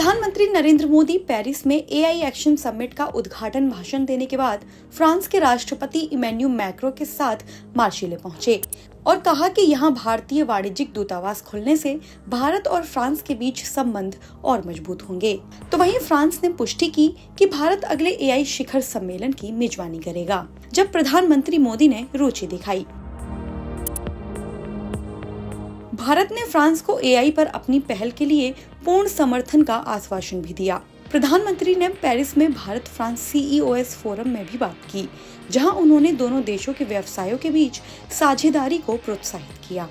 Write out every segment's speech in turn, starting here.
प्रधानमंत्री नरेंद्र मोदी पेरिस में AI action summit का उद्घाटन भाषण देने के बाद फ्रांस के राष्ट्रपति इमैनुअल मैक्रों के साथ मार्शिले पहुंचे और कहा कि यहां भारतीय वाणिज्यिक दूतावास खुलने से भारत और फ्रांस के बीच संबंध और मजबूत होंगे। तो वहीं फ्रांस ने पुष्टि की कि भारत अगले एआई शिखर सम्मेलन की मेजबानी करेगा, जब प्रधानमंत्री मोदी ने रुचि दिखाई। भारत ने फ्रांस को एआई पर अपनी पहल के लिए पूर्ण समर्थन का आश्वासन भी दिया। प्रधानमंत्री ने पेरिस में भारत फ्रांस सीईओएस फोरम में भी बात की, जहां उन्होंने दोनों देशों के व्यवसायों के बीच साझेदारी को प्रोत्साहित किया।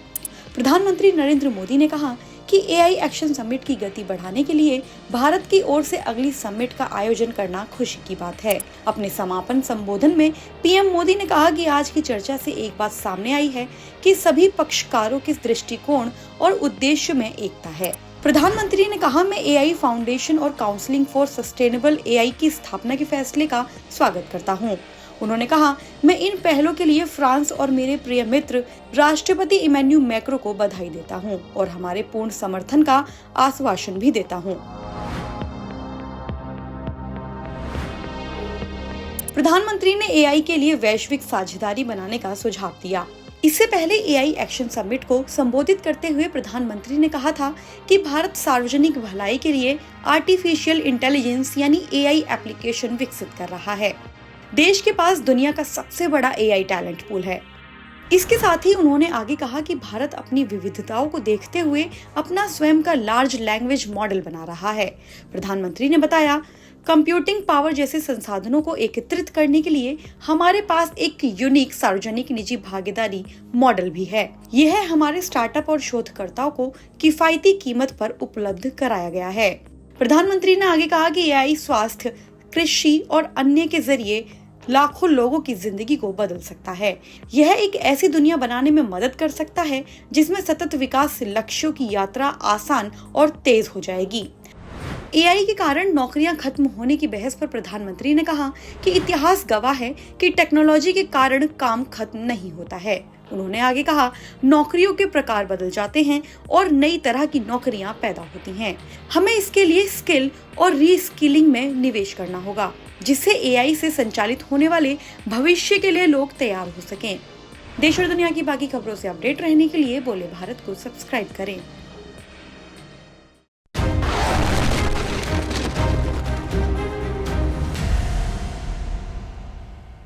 प्रधानमंत्री नरेंद्र मोदी ने कहा कि एआई एक्शन समिट की गति बढ़ाने के लिए भारत की ओर से अगली समिट का आयोजन करना खुशी की बात है। अपने समापन संबोधन में पीएम मोदी ने कहा कि आज की चर्चा से एक बात सामने आई है कि सभी पक्षकारों के दृष्टिकोण और उद्देश्य में एकता है। प्रधानमंत्री ने कहा, मैं एआई फाउंडेशन और काउंसिलिंग फॉर सस्टेनेबल एआई की स्थापना के फैसले का स्वागत करता हूं। उन्होंने कहा, मैं इन पहलों के लिए फ्रांस और मेरे प्रिय मित्र राष्ट्रपति इमैनुअल मैक्रों को बधाई देता हूं और हमारे पूर्ण समर्थन का आश्वासन भी देता हूं। प्रधानमंत्री ने एआई के लिए वैश्विक साझेदारी बनाने का सुझाव दिया। इससे पहले एआई एक्शन समिट को संबोधित करते हुए प्रधानमंत्री ने कहा था कि भारत सार्वजनिक भलाई के लिए आर्टिफिशियल इंटेलिजेंस यानी एआई एप्लीकेशन विकसित कर रहा है। देश के पास दुनिया का सबसे बड़ा एआई टैलेंट पूल है। इसके साथ ही उन्होंने आगे कहा कि भारत अपनी विविधताओं को देखते हुए अपना स्वयं का लार्ज लैंग्वेज मॉडल बना रहा है। प्रधानमंत्री ने बताया, कंप्यूटिंग पावर जैसे संसाधनों को एकत्रित करने के लिए हमारे पास एक यूनिक सार्वजनिक निजी भागीदारी मॉडल भी है। यह हमारे स्टार्टअप और शोधकर्ताओं को किफायती कीमत पर उपलब्ध कराया गया है। प्रधानमंत्री ने आगे कहा कि एआई स्वास्थ्य, कृषि और अन्य के जरिए लाखों लोगों की जिंदगी को बदल सकता है। यह एक ऐसी दुनिया बनाने में मदद कर सकता है जिसमें सतत विकास लक्ष्यों की यात्रा आसान और तेज हो जाएगी। एआई के कारण नौकरियां खत्म होने की बहस पर प्रधानमंत्री ने कहा कि इतिहास गवाह है कि टेक्नोलॉजी के कारण काम खत्म नहीं होता है। उन्होंने आगे कहा, नौकरियों के प्रकार बदल जाते हैं और नई तरह की नौकरियां पैदा होती हैं। हमें इसके लिए स्किल और रीस्किलिंग में निवेश करना होगा, जिससे एआई से संचालित होने वाले भविष्य के लिए लोग तैयार हो सकें। देश और दुनिया की बाकी खबरों से अपडेट रहने के लिए बोले भारत को सब्सक्राइब करें।